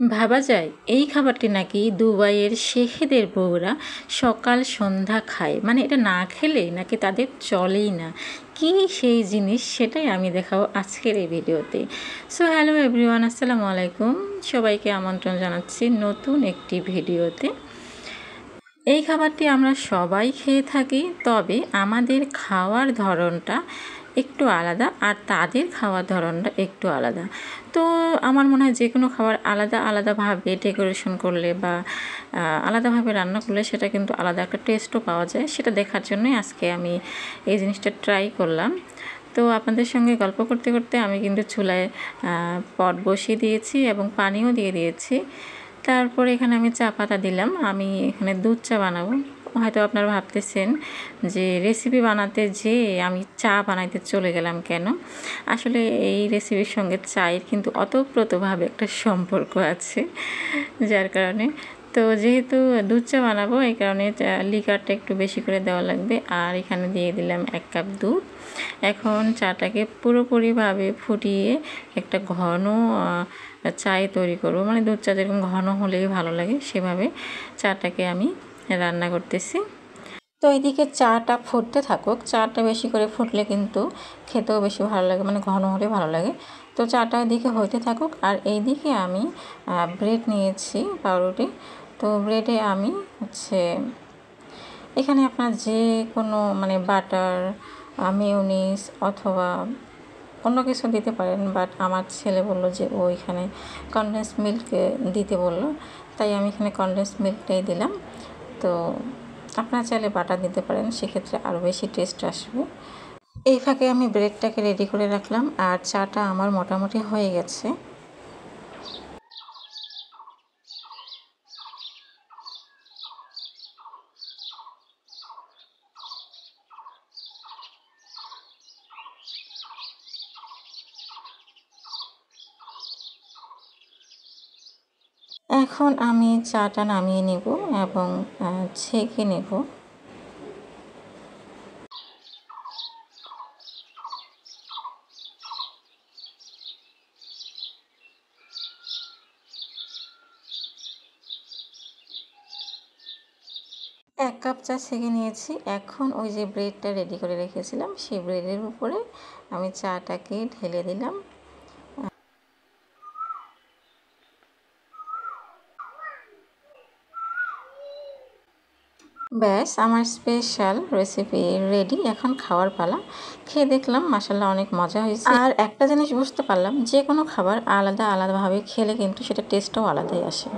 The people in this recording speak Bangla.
ভাবা যায় এই খাবারটি নাকি দুবাইয়ের শেখদের বউরা সকাল সন্ধ্যা খায়, মানে এটা না খেলে নাকি তাদের চলেই না। কি সেই জিনিস সেটাই আমি দেখাবো আজকের এই ভিডিওতে। সো হ্যালো এভরিওয়ান, আসসালামু আলাইকুম। সবাইকে আমন্ত্রণ জানাচ্ছি নতুন একটি ভিডিওতে। এই খাবারটি আমরা সবাই খেয়ে থাকি, তবে আমাদের খাওয়ার ধরনটা একটু আলাদা আর তাদের খাওয়ার ধরনটা একটু আলাদা। তো আমার মনে হয় যে কোনো খাবার আলাদা আলাদাভাবে ডেকোরেশন করলে বা আলাদাভাবে রান্না করলে সেটা কিন্তু আলাদা একটা টেস্টও পাওয়া যায়। সেটা দেখার জন্যই আজকে আমি এই জিনিসটা ট্রাই করলাম। তো আপনাদের সঙ্গে গল্প করতে করতে আমি কিন্তু চুলায় পট বসিয়ে দিয়েছি এবং পানিও দিয়ে দিয়েছি। তারপরে এখানে আমি চা পাতা দিলাম। আমি এখানে দুধ চা বানাবো। হয়তো আপনারা ভাবতেছেন যে রেসিপি বানাতে যেয়ে আমি চা বানাইতে চলে গেলাম কেন। আসলে এই রেসিপির সঙ্গে চায়ের কিন্তু ওতপ্রোতভাবে একটা সম্পর্ক আছে, যার কারণে তো যেহেতু দুধ চা বানাবো এই কারণে লিকারটা একটু বেশি করে দেওয়া লাগবে। আর এখানে দিয়ে দিলাম 1 কাপ দুধ। এখন চাটাকে পুরোপুরিভাবে ফুটিয়ে একটা ঘন চায় তৈরি করব, মানে দুধ চা যেরকম ঘন হলেই ভালো লাগে সেভাবে চাটাকে আমি রান্না করতেছি। তো এইদিকে চাটা ফুটতে থাকুক। চাটা বেশি করে ফুটলে কিন্তু খেতেও বেশি ভালো লাগে, মানে ঘন হলে ভালো লাগে। তো চাটা এদিকে হইতে থাকুক আর এইদিকে আমি ব্রেড নিয়েছি, পাউরুটি। তো ব্রেডে আমি এখানে আপনার যে কোনো মানে বাটার, মেয়োনিজ অথবা অন্য কিছু দিতে পারেন, বাট আমার ছেলে বলল যে ও এখানে কনডেন্স মিল্ক দিতে বলল, তাই আমি এখানে কনডেন্স মিল্কটাই দিলাম। তো আপনারা চাইলে বাটার দিতে পারেন, সেক্ষেত্রে আরও বেশি টেস্ট আসবে। এই ফাঁকে আমি ব্রেডটাকে রেডি করে রাখলাম আর চাটা আমার মোটামুটি হয়ে গেছে। এখন আমি চাটা নামিয়ে নেব এবং ছেঁকে নেব। এক কাপ চা ছেঁকে নিয়েছি। এখন ওই যে ব্রেডটা রেডি করে রেখেছিলাম সেই ব্রেডের উপরে আমি চাটাকে ঢেলে দিলাম। ব্যাস, আমার স্পেশাল রেসিপি রেডি। এখন খাওয়ার পালা। খেয়ে দেখলাম মাশাআল্লাহ অনেক মজা হয়েছে। আর একটা জিনিস বুঝতে পারলাম, যে কোনো খাবার আলাদা আলাদাভাবে খেলে কিন্তু সেটা টেস্টটাও আলাদাই আসে।